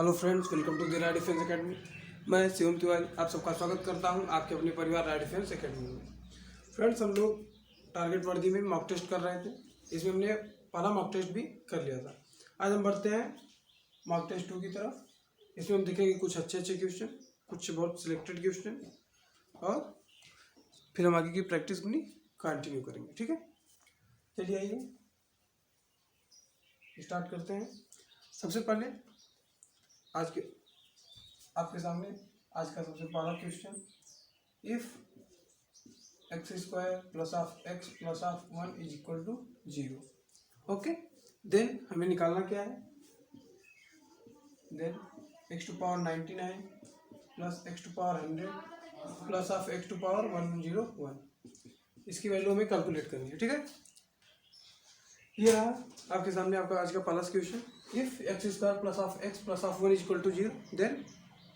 Hello friends, welcome to the Rai defence academy. मैं शिवम तिवारी आप सबका स्वागत करता हूं आपके अपने परिवार राय डिफेंस एकेडमी में। फ्रेंड्स, हम लोग टारगेट वर्दी में मॉक टेस्ट कर रहे थे। इसमें हमने पहला मॉक टेस्ट भी कर लिया था। आज हम बढ़ते हैं मॉक टेस्ट 2 की तरफ। इसमें हम देखेंगे कुछ अच्छे क्वेश्चन, कुछ बहुत सिलेक्टेड क्वेश्चन, और फिर हम आगे की प्रैक्टिस अपनी कंटिन्यू करेंगे। ठीक है, चलिए आइए स्टार्ट करते हैं। सबसे पहले आज के आपके सामने आज का सबसे पहला question, if X square plus of X plus of 1 is equal to 0। Okay, then हमें निकालना क्या है। Then X to power 99 plus X to power 100 plus of X to power 101, इसकी वैल्यू हमें कैलकुलेट करनी है। ठीक है, ये रहा आपके सामने आपका आज का पहला question. If X square plus of X plus of 1 is equal to 0, then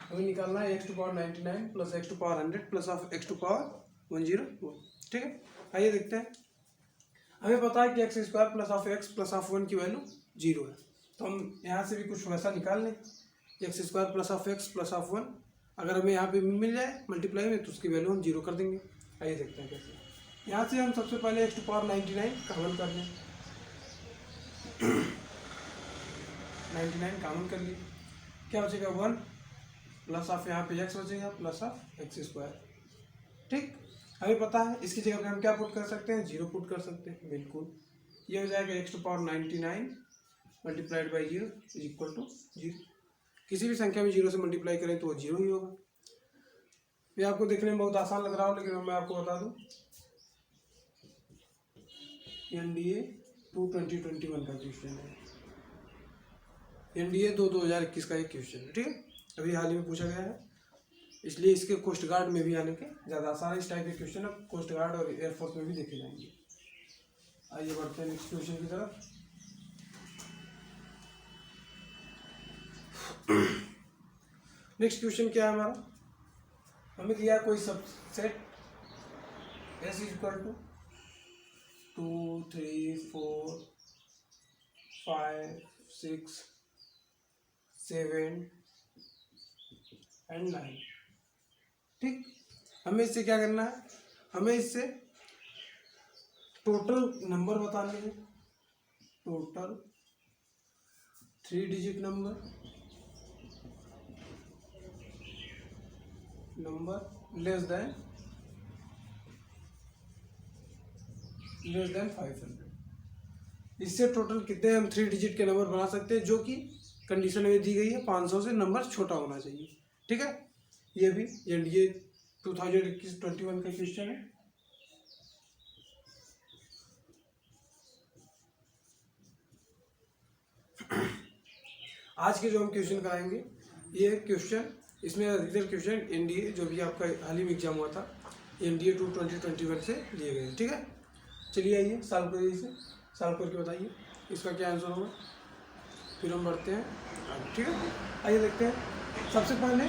हमें निकालना है X to power 99 plus X to power 100 plus of X to power 101। ठीक है, आइए देखते हैं। हमें पता है कि x square plus of X plus of 1 की वैल्यू 0 है, तो हम यहाँ से भी कुछ वैसा निकाल लें। X square plus of X plus of 1 अगर हमें यहाँ पे मिल जाए मल्टीप्लाई में, तो उसकी वैल्यू हम 0 कर देंगे। आइए देखते हैं कैसे। यहाँ से हम सबसे पहले एक्स टू पावर 99 कॉमन कर लें। 99 कॉमन कर लिए, क्या बचेगा 1 प्लस ऑफ यहाँ पे एक्स बचेगा प्लस ऑफ एक्स स्क्वायर। ठीक, हमें पता है इसकी जगह पे हम क्या पुट कर सकते हैं, 0 पुट कर सकते हैं। बिल्कुल, ये हो जाएगा X to power 99 multiplied by 0 is equal to 0। किसी भी संख्या में 0 से मल्टीप्लाई करें तो वो 0 ही होगा। ये आपको देखने में बहुत आसान लग रहा हो, लेकिन मैं आपको बता दूं NDA 2 2021 का क्वेश्चन है। NDA 2 2021 का एक क्वेश्चन है। ठीक है, अभी हाल ही में पूछा गया है, इसलिए इसके कोस्ट गार्ड में भी आने के ज़्यादा आसान इस टाइप के क्वेश्चन अब कोस्ट गार्ड और एयरफोर्स में भी देखे जाएंगे। आइए बढ़ते हैं नेक्स्ट क्वेश्चन की तरफ। नेक्स्ट क्वेश्चन क्या है हमारा, हमें दिया कोई subset S is equal to 2 3 4 5 6 7 and 9। ठीक, हमें इससे क्या करना है, हमें इससे टोटल नंबर बताने हैं। Total 3 digit number less than 500। इससे टोटल कितने हम 3 डिजिट के नंबर बना सकते हैं, जो कि कंडीशन में दी गई है 500 से नंबर छोटा होना चाहिए। ठीक है, ये भी NDA 2021 का क्वेश्चन है। आज के जो हम क्वेश्चन कराएंगे, ये क्वेश्चन इसमें अधिकतर क्वेश्चन NDA जो भी आपका हाल ही में एग्जाम हुआ था NDA 2 2021 से लिए गए। ठीक है, चलिए आइए सॉल्व करिए, इसे सॉल्व करके बताइए इसका क्या आंसर होगा, फिर हम बढ़ते हैं आगे। ठीक है, आइए देखते हैं। सबसे पहले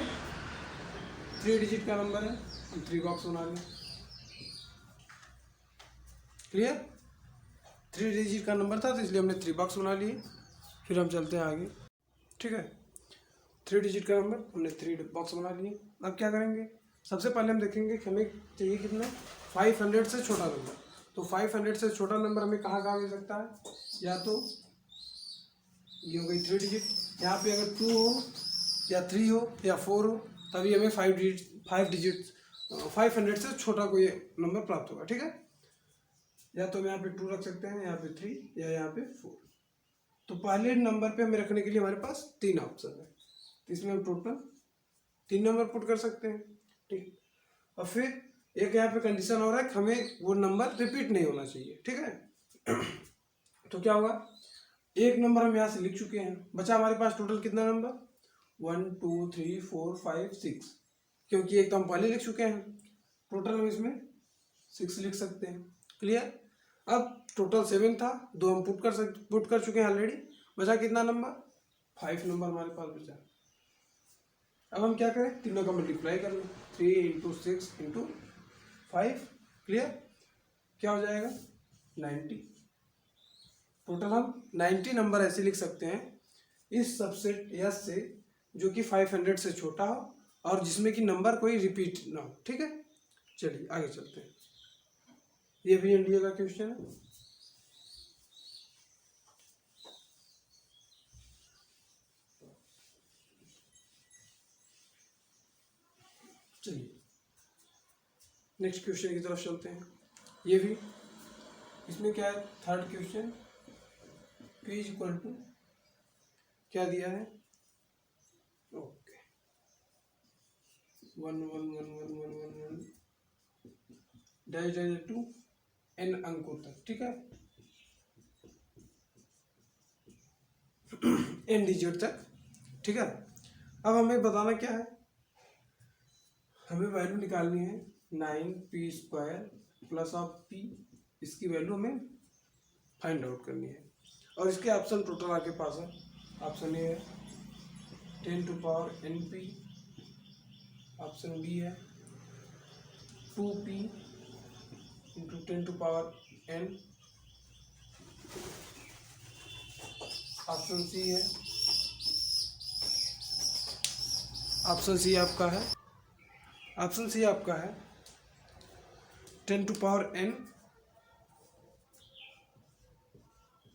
3 डिजिट का नंबर है, हम 3 बॉक्स बना लें। क्लियर, 3 डिजिट का नंबर था तो इसलिए हमने 3 बॉक्स बना लिए। फिर हम चलते हैं आगे। ठीक है, 3 डिजिट का नंबर हमने 3 बॉक्स बना लिए। अब क्या करेंगे, सबसे पहले हम देखेंगे कि हमें चाहिए कितना, 500 से छोटा नंबर। तो 500 से छोटा नंबर हमें कहाँ कहाँ मिल सकता है, या तो ये हो गई 3 डिजिट, यहाँ पे अगर 2 हो या 3 हो या 4 हो, तभी हमें 5 डिजिट 500 से छोटा कोई नंबर प्राप्त होगा। ठीक है, या तो हम यहाँ पे 2 रख सकते हैं, यहाँ पे 3 या यहाँ पे 4। तो पहले नंबर पे हमें रखने के लिए हमारे पास 3 ऑप्शन है, तो इसमें हम टोटल 3 नंबर पुट कर सकते हैं। ठीक, और फिर एक यहाँ पे कंडीशन हो रहा है कि हमें वो नंबर रिपीट नहीं होना चाहिए। ठीक है, तो क्या होगा, एक नंबर हम यहाँ से लिख चुके हैं, बचा हमारे पास टोटल कितना नंबर, 1 2 3 4 5 6, क्योंकि एक तो हम पहले लिख चुके हैं, टोटल हम इसमें 6 लिख सकते हैं। क्लियर, अब टोटल 7 था, 2 हम पुट कर चुके हैं ऑलरेडी, बचा कितना नंबर, 5 नंबर हमारे पास बचा। अब हम क्या करें, तीनों का मल्टीप्लाई कर लें, 3 × 6 × 5। क्लियर, क्या हो जाएगा 90। टोटल हम 90 नंबर ऐसे लिख सकते हैं इस सबसेट S से, जो कि 500 से छोटा हो और जिसमें कि नंबर कोई रिपीट ना हो। ठीक है, चलिए आगे चलते हैं। ये भी एनडीए का क्वेश्चन है। चलिए नेक्स्ट क्वेश्चन की तरफ चलते हैं। ये भी इसमें क्या है, third question, p is equal to क्या दिया है, okay 1 1 1 1 1 1 1 dash dash to n अंकों तक। ठीक है, n डिजिट तक। ठीक है, अब हमें बताना क्या है, हमें वैल्यू निकालनी है 9p² प्लस ऑफ p, इसकी वैल्यू हमें फाइंड आउट करनी है। और इसके ऑप्शन टोटल आपके पास है। ऑप्शन ए है 10 to power np, option B है 2p into 10 to power n, option C है, ऑप्शन सी आपका है, ऑप्शन सी आपका है 10 to power n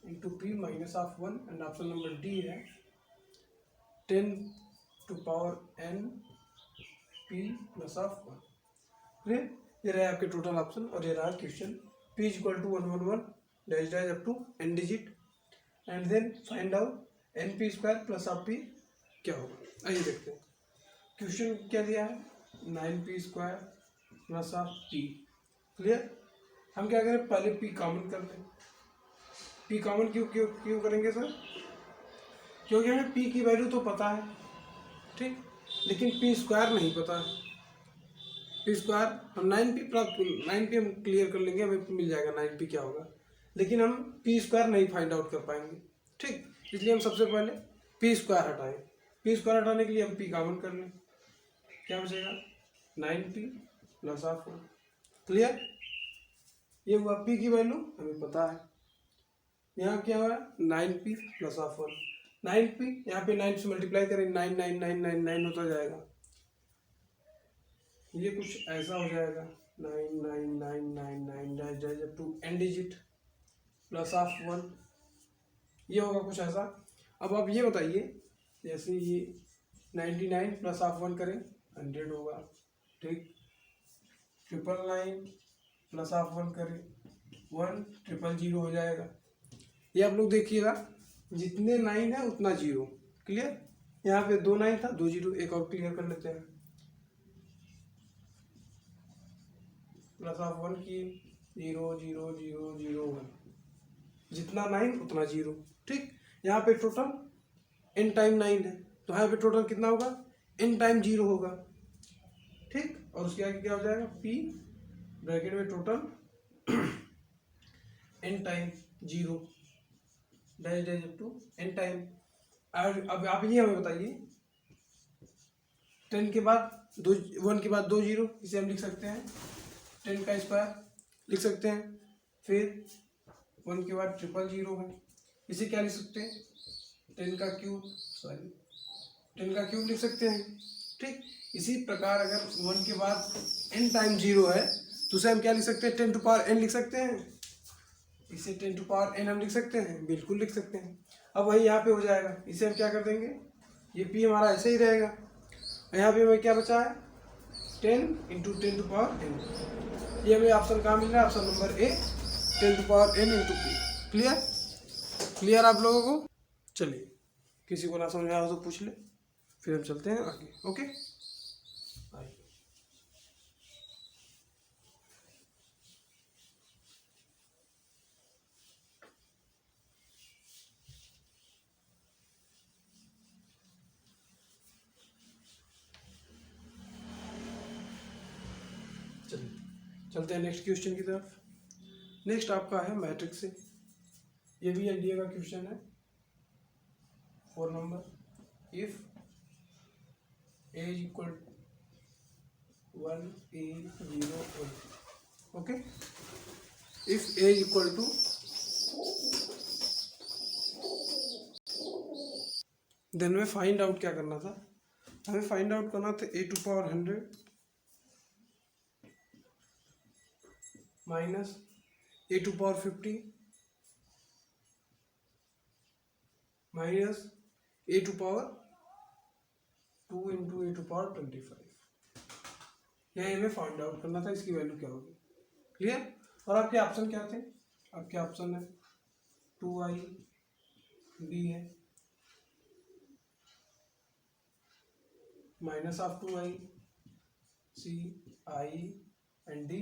into p minus of 1, and option number D है 10 to power n p plus of 1। Clear, ये रहा आपके टोटल ऑप्शन और ये रहा question. p is equal to 111 dash dash up to n digit and then find out np² plus of p क्या होगा। आइए देखते हैं क्वेश्चन क्या दिया है, 9p² plus of p। Clear, हम क्या करें, पहले p कॉमन कर लें। p कॉमन क्यों क्यों क्यों करेंगे सर, क्योंकि हमें p की वैल्यू तो पता है, ठीक, लेकिन p² नहीं पता है। p² हम 9p प्राप्त 9p हम क्लियर कर लेंगे, हमें मिल जाएगा 9p क्या होगा, लेकिन हम p² नहीं फाइंड आउट कर पाएंगे। ठीक, इसलिए हम सबसे पहले p² हटाएं। p² हटाने के लिए हम p कॉमन कर लें, क्या बचेगा 9p प्लस ऑफ 1। क्लियर, ये हुआ p की वैल्यू हमें पता है। यहाँ क्या हुआ 9p प्लस ऑफ 1, 9p यहाँ पे 9 से मल्टीप्लाई करें 9 9 9 9 9 होता जाएगा, ये कुछ ऐसा हो जाएगा 9 9 9 9 9 dash dash up to n digit plus of 1, ये होगा कुछ ऐसा। अब आप ये बताइए, जैसे ये 99 प्लस ऑफ 1 करें 100 होगा, ठीक, 999 प्लस ऑफ 1 करें 1000 हो जाएगा। ये आप लोग देखिएगा, जितने 9 है उतना 0। क्लियर, यहाँ पे 2 9 था 2 0, एक और क्लियर कर लेते हैं। प्लस ऑफ 1 की 0 0 0 0 1, जितना 9 उतना 0। ठीक, यहाँ पे टोटल n टाइम 9 है, तो यहाँ पे टोटल कितना होगा n टाइम 0 होगा। ठीक, और उसके आगे क्या हो जाएगा p ब्रैकेट में total n time 0 dash dash to n time. अब आप ये हमें बताइए, 10 के बाद 2 1 के बाद 2 0, इसे हम लिख सकते हैं 10 का स्क्वायर लिख सकते हैं, फिर 1 के बाद 000 है, इसे क्या लिख सकते हैं 10 का क्यूब, सॉरी 10 का क्यूब लिख सकते हैं। ठीक, इसी प्रकार अगर 1 के बाद n टाइम 0 है तो उसे हम क्या लिख सकते हैं 10 टू पावर n लिख सकते हैं, इसे 10 टू पावर n हम लिख सकते हैं, बिल्कुल लिख सकते हैं। अब वही यहाँ पे हो जाएगा, इसे हम क्या कर देंगे, ये p हमारा ऐसे ही रहेगा, यहाँ पे हमें क्या बचा है 10 इंटू 10 टू पावर n। ये हमें ऑप्शन कहाँ मिल रहा है, option number A 10 to power n into p। Clear, clear आप लोगों को। चलिए, किसी को ना समझ आया हो तो पूछ ले, फिर हम चलते हैं आगे। ओके, चलिए चलते हैं नेक्स्ट क्वेश्चन की तरफ। नेक्स्ट आपका है मैट्रिक्स से, ये भी एनडीए का क्वेश्चन है। 4 number, if a is equal 1 a 0 1, okay, if a is equal to then में फाइंड आउट क्या करना था, हमें फाइंड आउट करना था a to power 100 minus a to power 50 minus a to power 2 into a to power 25। यह हमें find out करना था, इसकी वैल्यू क्या होगी। क्लियर। और आपके ऑप्शन क्या थे? आपके ऑप्शन है 2i, b है minus of 2i, c i and d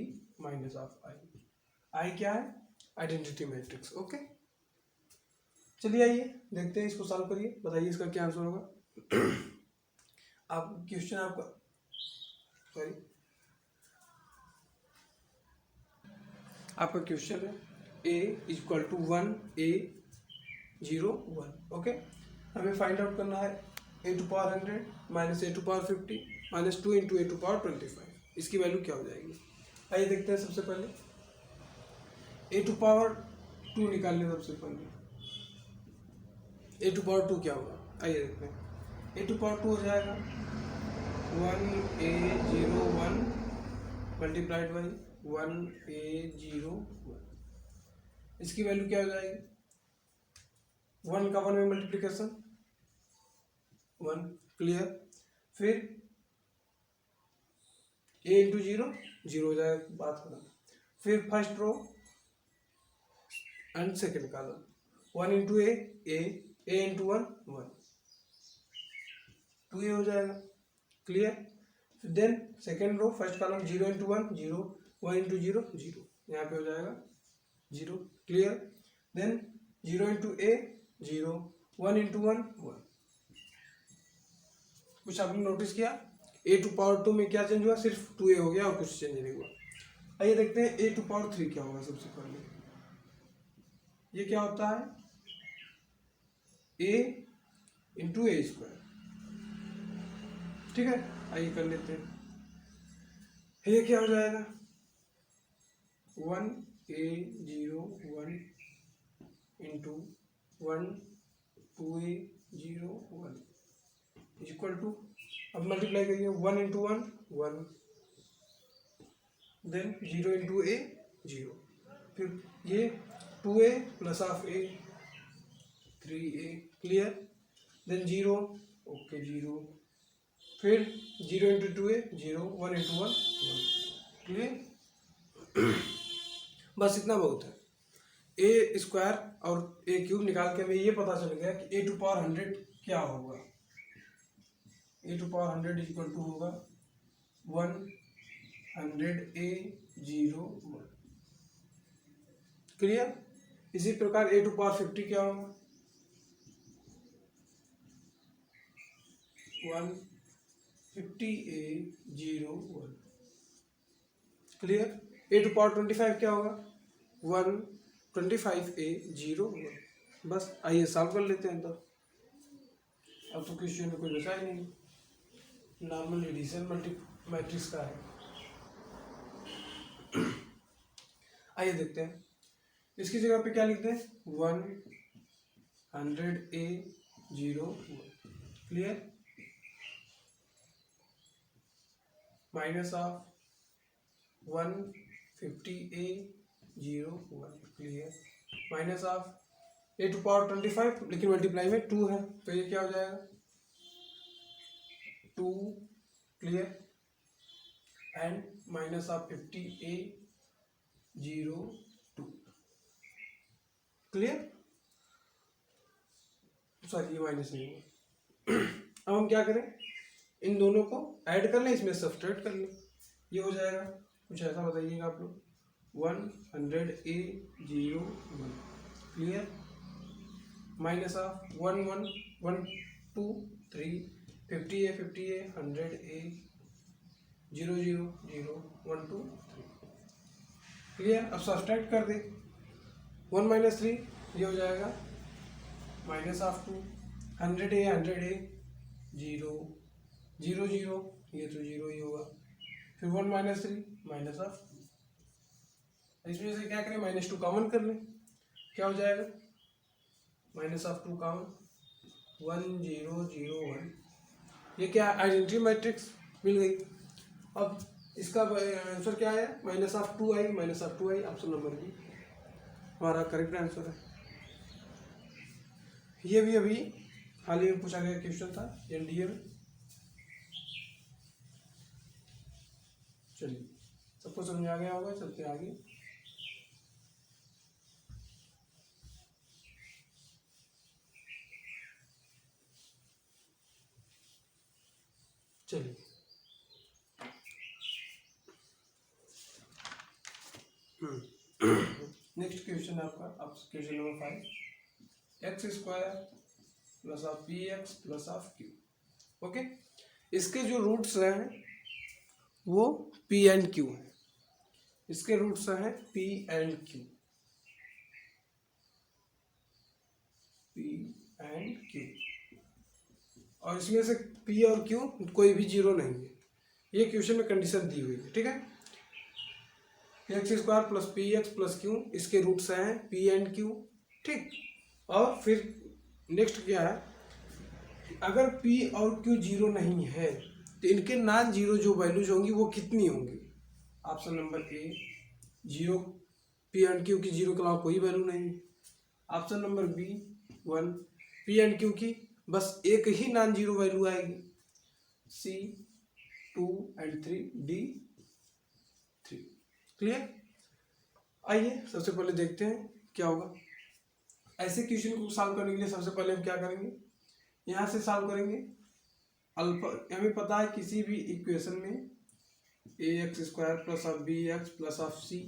minus of i। i क्या है? Identity matrix. ओके, चलिए आइए देखते हैं, इसको सॉल्व करिए, बताइए इसका क्या आंसर होगा। आप क्वेश्चन आपका सॉरी आपका क्वेश्चन है a equal to 1 a 0 1। Okay, हमें फाइंड आउट करना है a to power 100 minus a to power 50 minus 2 into a to power 25। इसकी वैल्यू क्या हो जाएगी? आइए देखते हैं। सबसे पहले a टू पावर 2 निकालने, सबसे पहले a टू पावर 2 क्या होगा? आइए देखते हैं। a टू पावर 2 हो जाएगा 1 a 0 1 मल्टीप्लाइड बाई 1 a 0 1। इसकी वैल्यू क्या हो जाएगी? 1 का 1 में मल्टीप्लिकेशन 1। क्लियर। फिर a इंटू 0 0 हो जाएगा, बात करना। फिर first row and second column 1 into a into 1 1 2a हो जाएगा। Clear. Then second row first column 0 into 1 0 1 into 0 0, यहाँ पे हो जाएगा 0। Clear. Then 0 into a 0 1 into 1 1। कुछ आपने नोटिस किया? a टू पावर 2 में क्या चेंज हुआ? सिर्फ 2a हो गया और कुछ चेंज नहीं हुआ। आइए देखते हैं a टू पावर 3 क्या होगा। सबसे पहले ये क्या होता है? a into a square. ठीक है, आइए कर लेते हैं। ये क्या हो जाएगा? 1 a 0 1 into 1 2a 0 1 equal to, अब मल्टीप्लाई करिए 1 इंटू 1 1 देन 0 इंटू a 0, फिर ये 2a plus of a 3a। Clear. Then 0 okay 0, फिर 0 इंटू 2a 0 1 इंटू 1 1। क्लियर। बस इतना बहुत है। ए स्क्वायर और ए क्यूब निकाल के हमें ये पता चल गया कि ए टू पावर 100 क्या होगा। ए टू पावर 100 इक्वल टू होगा 100 a 0 1। क्लियर। इसी प्रकार ए टू पावर 50 क्या होगा? 150 a 0 1। Clear. A to power 25 क्या होगा? 125 a 0 1। बस आइए सॉल्व कर लेते हैं। तो अब तो क्वेश्चन में कोई बचा ही नहीं, नॉर्मल एडिशन मैट्रिक्स का है। आइए देखते हैं, इसकी जगह पे क्या लिखते हैं? 100 a 0 1। Clear. Minus of 150 a 0 1। Clear. Minus of a to power 25, लेकिन मल्टीप्लाई में 2 है तो ये क्या हो जाएगा? 2। Clear. And minus of 50 a 0 2। Clear. Sorry, ये माइनस नहीं हुआ। अब हम क्या करें? इन दोनों को ऐड कर लें, इसमें सब्सट्रैक्ट कर लें। ये हो जाएगा कुछ ऐसा, बताइएगा आप लोग। 100 a 0 1। Clear. Minus of 1 1 1 2 3 50 a 100 a 0 0 0 1 2 3। Clear. अब सब्सट्रैक्ट कर दे। 1 माइनस 3 ये हो जाएगा माइनस ऑफ 2 100 a 0 0 0, ये तो 0 ही होगा। फिर 1 माइनस 3 माइनस ऑफ 2। इसमें से क्या करें? -2 कॉमन कर लें। क्या हो जाएगा? Minus of 2 common 1 0 0 1। ये क्या आइडेंटिटी मैट्रिक्स मिल गई। अब इसका आंसर क्या है, -2i, -2i, option number B हमारा करेक्ट आंसर है। ये भी अभी हाल ही में पूछा गया क्वेश्चन था एनडीए में। चलिए सबको समझ आ गया होगा, चलते आगे। चलिए नेक्स्ट क्वेश्चन है आपका, आप question number 5, x² plus of px plus of q। Okay, इसके जो रूट्स हैं वो p एंड q है। इसके रूट्स हैं p and q, p and q, और इसमें से p और q कोई भी जीरो नहीं है। ये क्वेश्चन में कंडीशन दी हुई है, ठीक है। x² plus px plus q, इसके रूट्स हैं p एंड q, ठीक। और फिर नेक्स्ट क्या है, अगर p और q जीरो नहीं है तो इनके नॉन जीरो जो वैल्यूज होंगी वो कितनी होंगी। Option number A zero, p and q की जीरो के अलावा कोई वैल्यू नहीं है। Option number B 1, p and q की बस एक ही नॉन जीरो वैल्यू आएगी। C 2 and 3, D 3। क्लियर। आइए सबसे पहले देखते हैं क्या होगा। ऐसे क्वेश्चन को सॉल्व करने के लिए सबसे पहले हम क्या करेंगे, यहाँ से सॉल्व करेंगे। अल्फा हमें पता है किसी भी इक्वेशन में ax² plus of bx plus of c,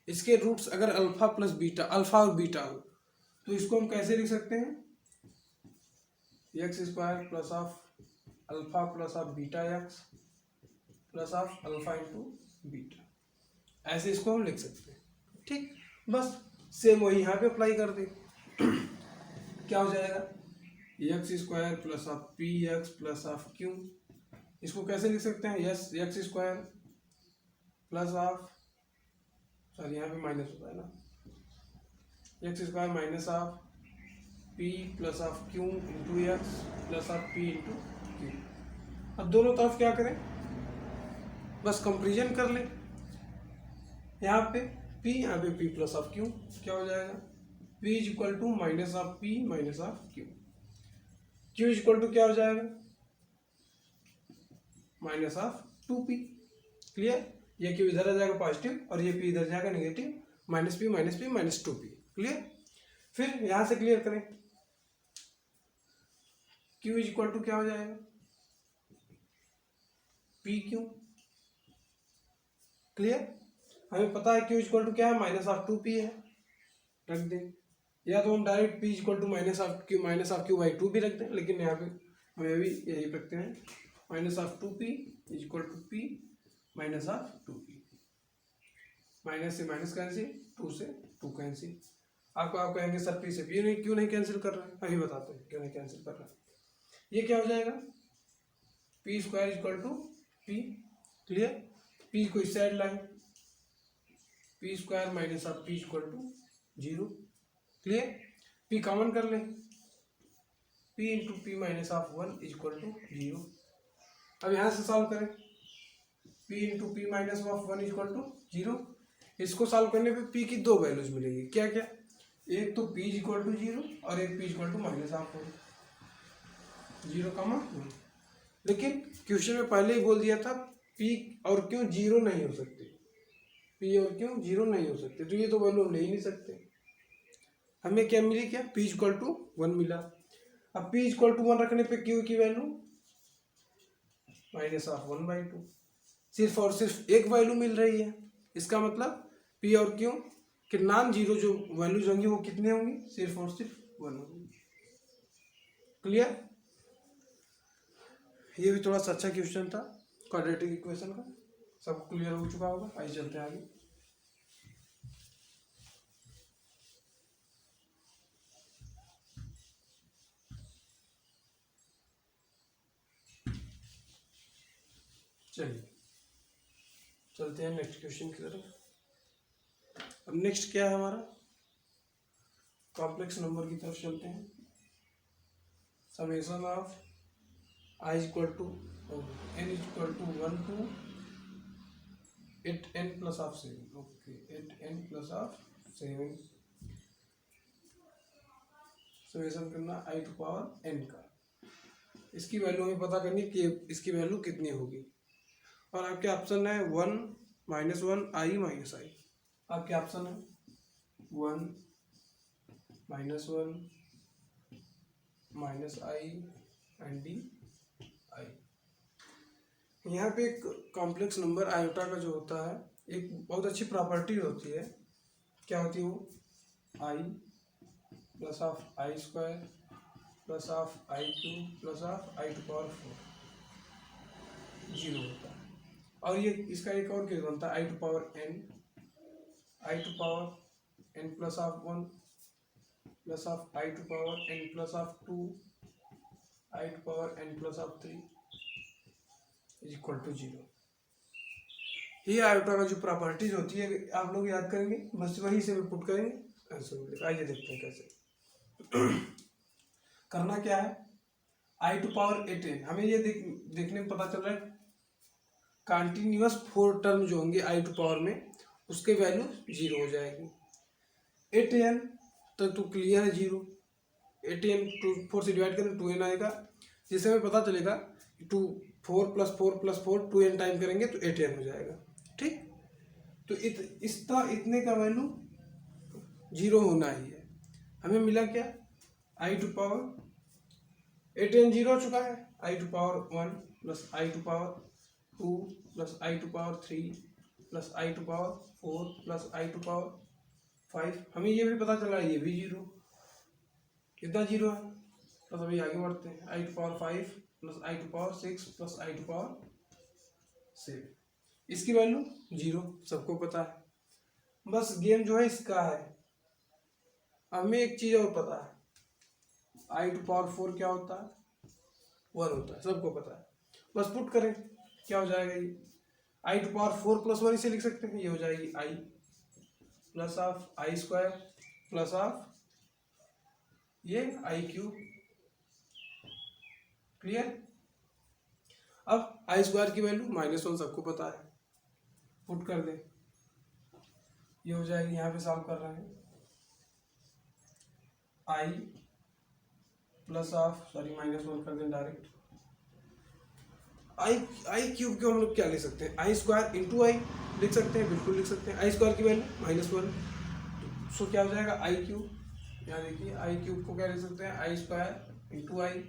इसके रूट्स अगर अल्फा प्लस बीटा, अल्फा और बीटा हो तो इसको हम कैसे लिख सकते हैं, x² plus of alpha plus of beta x plus of alpha into beta, ऐसे इसको हम लिख सकते हैं, ठीक। बस सेम वही यहाँ पे अप्लाई कर दें। क्या हो जाएगा, x² plus of px plus of q, इसको कैसे लिख सकते हैं, yes x² plus of, sorry यहाँ पे माइनस होता है ना, x² minus of p plus of q into x plus of p into q। अब दोनों तरफ क्या करें, बस कंपेरिजन कर लें। यहाँ पे p, यहाँ पे p प्लस ऑफ q, क्या हो जाएगा, p is equal to minus of p minus of q, q is equal to क्या हो जाएगा, माइनस ऑफ 2p। क्लियर। ये q इधर आ जाएगा पॉजिटिव और ये p इधर जाएगा negative, minus p minus p minus 2p। Clear. फिर यहां से क्लियर करें, q इज इक्वल टू क्या हो जाएगा, pq। क्लियर। हमें पता है q इज इक्वल टू क्या है, माइनस ऑफ 2p है, रख दें, या तो हम direct p is equal to minus of q by 2 भी रख दें, लेकिन यहाँ पे हम अभी यही रखते हैं, minus of 2p is equal to p minus of 2p। Minus से माइनस कैंसिल, 2 से 2 कैंसिल। आप कहेंगे सर p से p नहीं, क्यों नहीं कैंसिल कर रहा है, अभी बताते हैं क्यों नहीं कैंसिल कर रहा है। ये क्या हो जाएगा, p square is equal to p। Clear. p को इस साइड लाएं, p square minus of p is equal to 0। Clear. p common कर लें, p into p minus of 1 is equal to 0। अब यहाँ से सॉल्व करें, p into p minus of 1 is equal to 0। इसको सॉल्व करने पे p की दो वैल्यूज मिलेगी, क्या क्या, एक तो p इज इक्वल टू 0 और एक p is equal to minus of 1, 0 कमा 1। लेकिन क्वेश्चन में पहले ही बोल दिया था p और q जीरो नहीं हो सकते, p और q जीरो नहीं हो सकते, तो ये तो वैल्यू हम ले ही नहीं सकते। हमें क्या मिली, क्या p इज इक्वल टू 1 मिला। अब p इज इक्वल टू 1 रखने पे q की वैल्यू माइनस ऑफ 1/2, सिर्फ और सिर्फ एक वैल्यू मिल रही है। इसका मतलब p और q के नॉन जीरो जो वैल्यूज होंगी वो कितने होंगी, सिर्फ और सिर्फ 1 होंगी। क्लियर। ये भी थोड़ा सा अच्छा क्वेश्चन था क्वाड्रेटिक इक्वेशन का, सब क्लियर हो चुका होगा। आइए चलते हैं आगे। चलिए चलते हैं नेक्स्ट क्वेश्चन की तरफ। अब नेक्स्ट क्या है हमारा, कॉम्प्लेक्स नंबर की तरफ चलते हैं। Summation of i is equal to n is equal to 1 to 8n plus of 7। Okay 8n plus of 7 summation करना आई टू पावर n का। इसकी वैल्यू हमें पता करनी कि इसकी वैल्यू कितनी होगी। और आपके ऑप्शन है 1 -1 i माइनस आई। आपके ऑप्शन है 1 -1 minus I and D I. यहाँ पे एक कॉम्प्लेक्स नंबर आयोटा का जो होता है एक बहुत अच्छी प्रॉपर्टी होती है। क्या होती है वो? I plus of I square plus of i cube plus of i to power 4 zero होता है। और ये इसका एक और केस बनता है i to power n, i to power n plus of 1 plus of i to power n plus of 2 i to power n plus of 3 is equal to 0। ये आयोटा का जो प्रॉपर्टीज होती है आप लोग याद करेंगे, बस वही से पुट करेंगे आंसर मिलेगा। आइए देखते हैं कैसे। करना क्या है, आई टू पावर 8n हमें ये देखने में पता चल रहा है कंटिन्यूअस 4 टर्म जो होंगे आई टू पावर में उसके वैल्यू 0 हो जाएगी। 8n तक तो क्लियर है 0, 8n 4 से डिवाइड करें 2n आएगा, जिससे हमें पता चलेगा 4 + 4 + 4 2n टाइम करेंगे तो 8n हो जाएगा। ठीक, तो इतने का वैल्यू 0 होना ही है। हमें मिला क्या, आई टू पावर 8n 0 हो चुका है, i to power 1 plus i to power 2 plus i to power 3 plus i to power 4 plus i to power 5। हमें ये भी पता चला ये भी 0, कितना 0 है। तो अभी आगे बढ़ते हैं, i to power 5 plus i to power 6 plus i to power 7। इसकी वैल्यू 0 सबको पता है। बस गेम जो है इसका है। हमें एक चीज़ और पता है, आई टू पावर 4 क्या होता है, 1 होता है, सबको पता है। बस पुट करें क्या हो जाएगा, ये आई टू पावर 4 + 1 इसे लिख सकते हैं, ये हो जाएगी i plus of I square plus of ये आई क्यूब। क्लियर। अब आई स्क्वायर की वैल्यू -1 सबको पता है, पुट कर दे, ये हो जाएगी, यहाँ पे सॉल्व कर रहे हैं, आई प्लस ऑफ -1 कर दें डायरेक्ट। आई क्यूब को हम लोग क्या लिख सकते हैं, आई स्क्वायर इंटू आई लिख सकते हैं, बिल्कुल लिख सकते हैं। आई स्क्वायर की वैल्यू -1, सो क्या हो जाएगा आई क्यूब। यहाँ देखिए आई क्यूब को क्या लिख सकते हैं, आई स्क्वायर इंटू आई,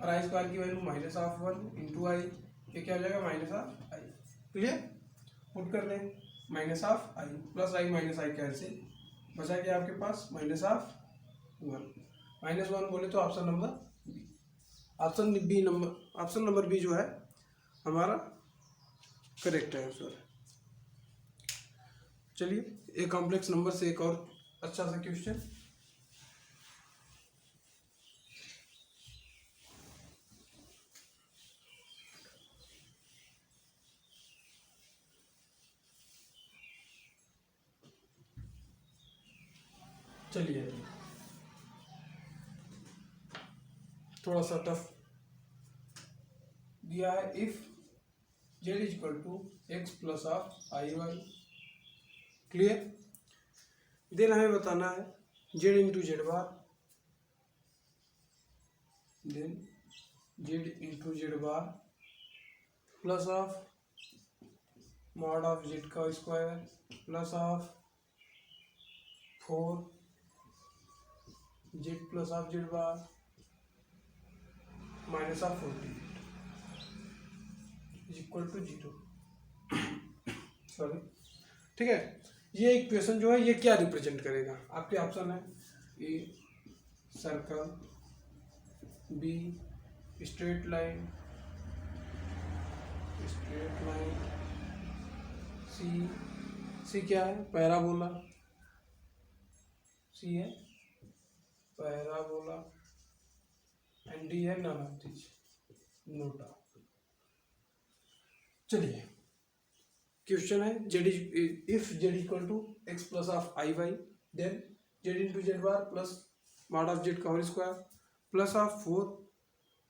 और आई स्क्वायर की वैल्यू -1 इंटू आई, ये क्या हो जाएगा -आई। क्लियर, पुट कर लें, -i plus i minus i cancel, बचा क्या आपके पास -1 बोले तो option number B. Option number B जो है हमारा करेक्ट है आंसर। चलिए एक कॉम्प्लेक्स नंबर से एक और अच्छा सा क्वेश्चन। चलिए थोड़ा सा टफ दिया है, if z = x plus of I Y. Clear. Then हमें बताना है z into Z bar, then z into Z bar plus of mod of z का square plus of 4 z plus of Z bar minus of 48 is equal to 0। Sorry, ठीक है। ये equation जो है ये क्या रिप्रेजेंट करेगा, आपके ऑप्शन है A circle, B straight line, C क्या है पैराबोला, सी है पैराबोला, एंड डी है नन ऑफ दीज, नोटा। चलिए क्वेश्चन है if z = x plus of I Y, then z into Z bar plus mod of z का whole square plus of 4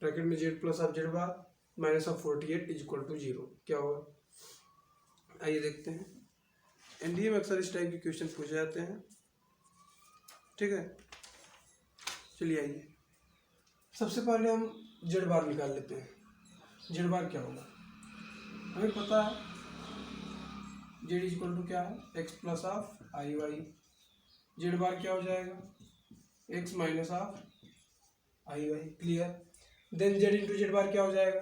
bracket में z plus of Z bar minus of 48 is equal to 0 क्या होगा? आइए देखते हैं। NDA में अक्सर इस टाइप के क्वेश्चन पूछे जाते हैं, ठीक है। चलिए आइए, सबसे पहले हम जेड बार निकाल लेते हैं। जेड बार क्या होगा? हमें पता है जेड इज इक्वल टू क्या है? X plus of I Y. Z bar क्या हो जाएगा? X minus of I Y. Clear. Then Z into Z bar क्या हो जाएगा?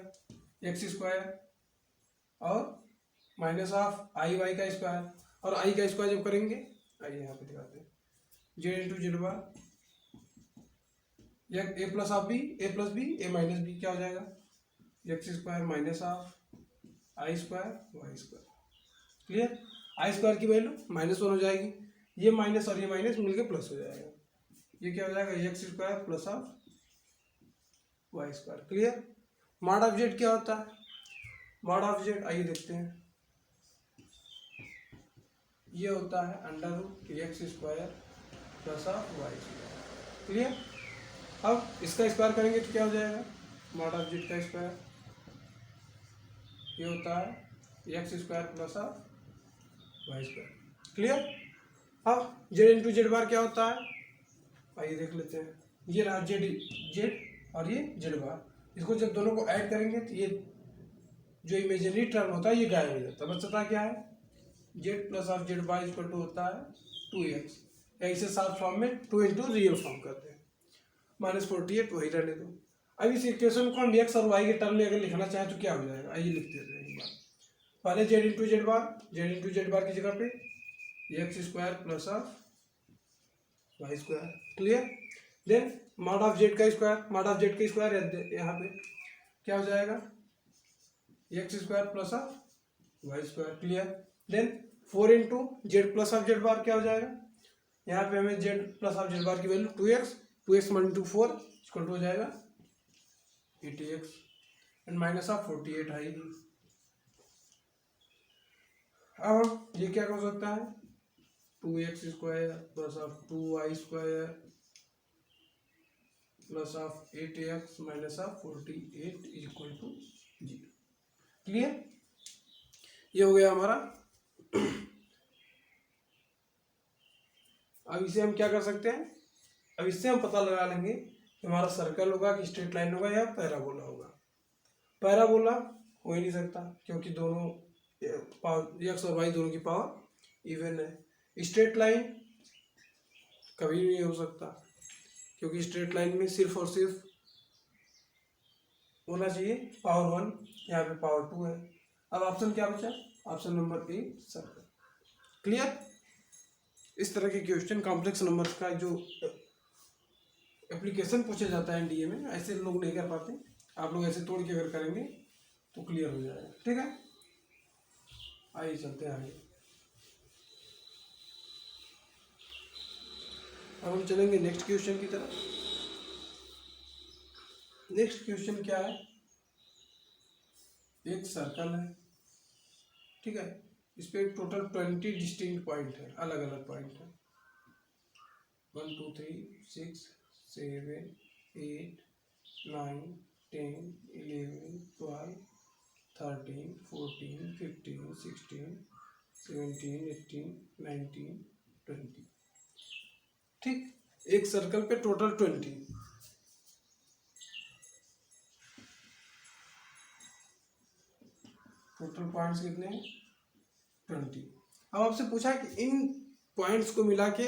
एक्स स्क्वायर और माइनस ऑफ आई वाई का स्क्वायर, और आई का स्क्वायर जब करेंगे, आइए यहाँ पे दिखाते हैं, जेड इंटू जेड बार या A plus of B, A plus B, A minus B, क्या हो जाएगा? X square minus of I square Y square. Clear. I square की वैल्यू -1 हो जाएगी, ये माइनस और ये माइनस मिलकर प्लस हो जाएगा, ये क्या हो जाएगा? X square plus of Y square. Clear. Mod of z क्या होता है? मॉड ऑफ जेड आइए देखते हैं, ये होता है under root x square plus of Y square. Clear. अब इसका स्क्वायर करेंगे तो क्या हो जाएगा? मॉड ऑफ जेड का स्क्वायर, ये होता है x square plus of Y square. Clear. अब जेड इंटू जेड बार क्या होता है? आइए देख लेते हैं, ये रहा जेड जेड और ये जेड बार, इसको जब दोनों को ऐड करेंगे तो ये जो इमेजिनरी टर्म होता है ये गायब हो जाता है, बचता क्या है? Z plus of Z bar equal to होता है 2x, या इसे साफ फॉर्म में 2 इंटू रियल फॉर्म करते हैं, -48 वही रहने दो। अब इस इक्वेशन को हम एक्स और वाई के टर्म में अगर लिखना चाहें तो क्या हो जाएगा? आइए लिख देते हैं एक बार। पहले जेड इंटू जेड बार की जगह पे X square plus of Y square. Clear. Then mod of Z का स्क्वायर, यहाँ पे क्या हो जाएगा? X square plus of Y square. Clear. Then 4 into Z plus of Z bar क्या हो जाएगा? यहाँ पे हमें Z plus of Z bar की value 2x into 4 equal to हो जाएगा 80x एंड माइनस ऑफ 48 आएगी। अब ये क्या हो सकता है? 2x square plus of 2y square plus of 8x minus of 48 equal to 0। Clear. ये हो गया हमारा। अब इसे हम क्या कर सकते हैं? अब इससे हम पता लगा लेंगे कि हमारा सर्कल होगा कि स्ट्रेट लाइन होगा या पैराबोला होगा। पैराबोला हो ही नहीं सकता क्योंकि दोनों एक्स और वाई दोनों की पावर इवन है। स्ट्रेट लाइन कभी नहीं हो सकता क्योंकि स्ट्रेट लाइन में सिर्फ और सिर्फ होना चाहिए पावर 1, यहाँ पे पावर 2 है। अब ऑप्शन क्या बचा? Option number a circle. Clear. इस तरह के क्वेश्चन कॉम्प्लेक्स नंबर्स का जो एप्लीकेशन पूछा जाता है एनडीए में, ऐसे लोग नहीं कर पाते, आप लोग ऐसे तोड़ के अगर करेंगे तो क्लियर हो जाएगा। ठीक है, आइए चलते हैं आगे। अब हम चलेंगे नेक्स्ट क्वेश्चन की तरफ। नेक्स्ट क्वेश्चन क्या है? एक सर्कल है, ठीक है, इस पे टोटल 20 डिस्टिंक्ट पॉइंट है, अलग अलग पॉइंट है। 1 2 3 6 7 8 9 10 11 12 13 14 15 16 17 18 19 20। ठीक, एक सर्कल पे टोटल 20। टोटल पॉइंट्स कितने हैं? 20। अब आपसे पूछा कि इन पॉइंट्स को मिला के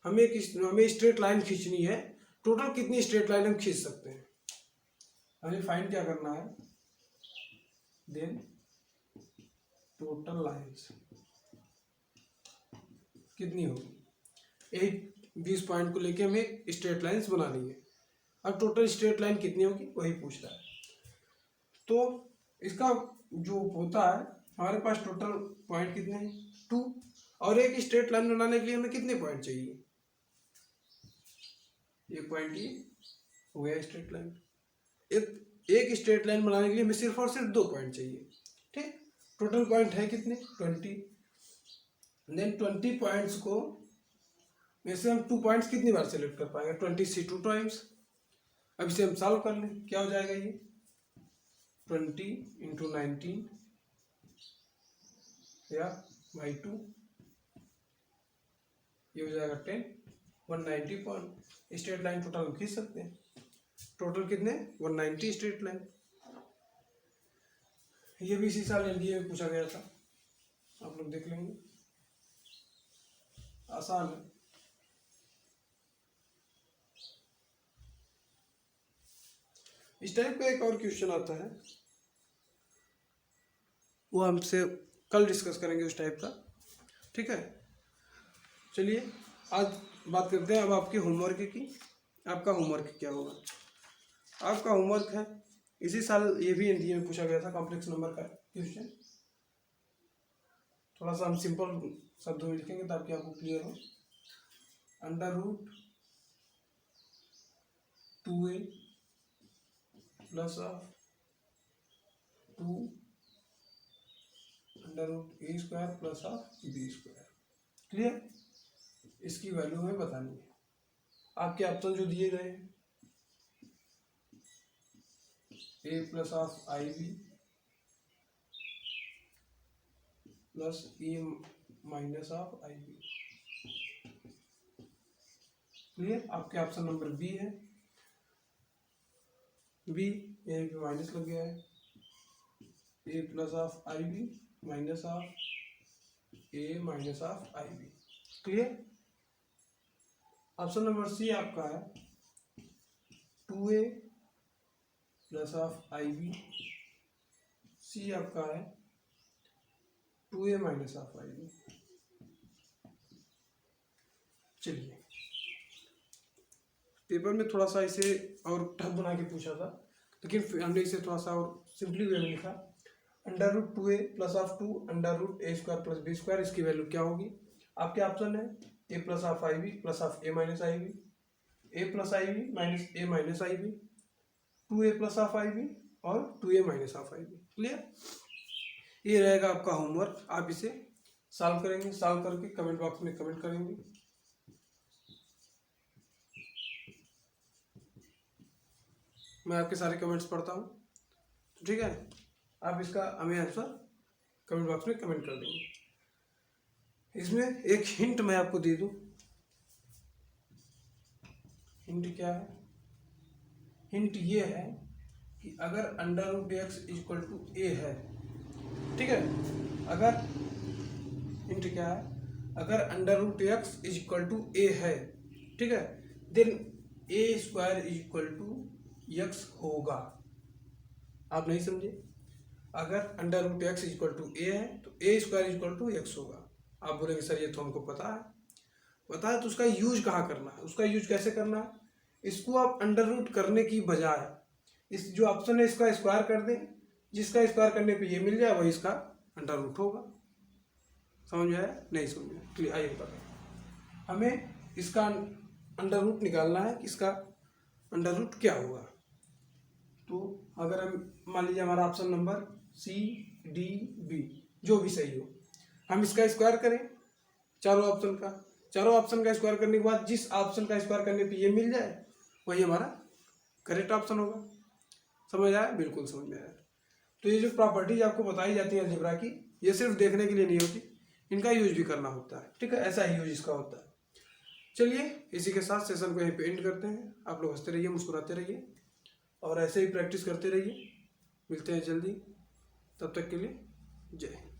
हमें स्ट्रेट लाइन खींचनी है, टोटल कितनी स्ट्रेट लाइन हम खींच सकते हैं? हमें फाइंड क्या करना है? देन टोटल लाइंस कितनी होगी? 20 पॉइंट को लेके हमें स्ट्रेट लाइंस बनानी है। अब टोटल स्ट्रेट लाइन कितनी होगी वही पूछ रहा है। तो इसका जो होता है, हमारे पास टोटल पॉइंट कितने हैं? 2। और एक स्ट्रेट लाइन बनाने के लिए हमें कितने पॉइंट चाहिए? एक पॉइंट ये हो गया स्ट्रेट लाइन। एक स्ट्रेट लाइन बनाने के लिए हमें सिर्फ और सिर्फ 2 पॉइंट चाहिए। ठीक, टोटल पॉइंट है कितने? 20। देन 20 पॉइंट्स को में से हम 2 पॉइंट्स कितनी बार सेलेक्ट कर पाएंगे? 20 से 2 टाइम्स। अब इसे हम सॉल्व कर लें, क्या हो जाएगा? ये 20 × 19 या बाई 2, ये हो जाएगा 10, 190 पॉइंट। स्ट्रेट लाइन टोटल खींच सकते हैं। टोटल कितने? 190 स्ट्रेट लाइन। ये भी इसी साल एनडीए में पूछा गया था, आप लोग देख लेंगे, आसान है। इस टाइप का एक और क्वेश्चन आता है, वो हमसे कल डिस्कस करेंगे उस टाइप का, ठीक है। चलिए आज बात करते हैं अब आपके होमवर्क की। आपका होमवर्क क्या होगा? आपका होमवर्क है, इसी साल ये भी एनडीए में पूछा गया था, कॉम्प्लेक्स नंबर का क्वेश्चन। थोड़ा सा हम सिंपल शब्दों में लिखेंगे ताकि आपको क्लियर हो। √2a + 2 √a² + b²। क्लियर? इसकी वैल्यू हमें बतानी है। आपके ऑप्शन जो दिए गए हैं, a + (ib) + a - (ib). क्लियर? आपके ऑप्शन नंबर बी है, बी यहीं पे माइनस लग गया है, a + (ib) - (a - (ib). Clear? Option number C आपका है 2a + (ib), सी आपका है 2a - (ib). चलिए, पेपर में थोड़ा सा इसे और टफ बना के पूछा था, लेकिन हमने इसे थोड़ा सा और सिंपली वे में लिखा। √2a + 2 √a² + b², इसकी वैल्यू क्या होगी? आपके ऑप्शन है a + (ib) + (a - (ib), a + (ib) - (a - (ib), 2a + (ib) और 2a - (ib). क्लियर? ये रहेगा आपका होमवर्क। आप इसे सॉल्व करेंगे, सॉल्व करके कमेंट बॉक्स में कमेंट करेंगे। मैं आपके सारे कमेंट्स पढ़ता हूँ, तो ठीक है, आप इसका हमें आंसर कमेंट बॉक्स में कमेंट कर देंगे। इसमें एक हिंट मैं आपको दे दूँ। हिंट क्या है? हिंट ये है कि अगर √x = a है, ठीक है, अगर हिंट क्या है? अगर √x = a है, ठीक है, देन a² = x होगा। आप नहीं समझे? अगर √x = a है तो a² = x होगा। आप बोलेंगे सर ये तो हमको पता है, तो उसका यूज कहाँ करना है? उसका यूज कैसे करना है? इसको आप अंडर करने की बजाय इस जो ऑप्शन है इसका स्क्वायर कर दें, जिसका स्क्वायर करने पे ये मिल जाए वही इसका √ होगा। समझ में आया? नहीं समझ में? क्लियर? आइए बताते, हमें इसका √ निकालना है कि इसका √ क्या होगा। तो अगर हम मान लीजिए हमारा option number C, D, B जो भी सही हो, हम इसका स्क्वायर करें चारों ऑप्शन का स्क्वायर करने के बाद जिस ऑप्शन का स्क्वायर करने पे ये मिल जाए वही हमारा करेक्ट ऑप्शन होगा। समझ आया? बिल्कुल समझ में आया। तो ये जो प्रॉपर्टीज आपको बताई जाती है अलजेब्रा की, ये सिर्फ देखने के लिए नहीं होती, इनका यूज भी करना होता है, ठीक है, ऐसा ही यूज इसका होता है। चलिए, इसी के साथ सेशन को यहीं पे एंड करते हैं। आप लोग हंसते रहिए, मुस्कुराते रहिए और ऐसे ही प्रैक्टिस करते रहिए। मिलते हैं जल्दी, तब तक के लिए जय हिंद।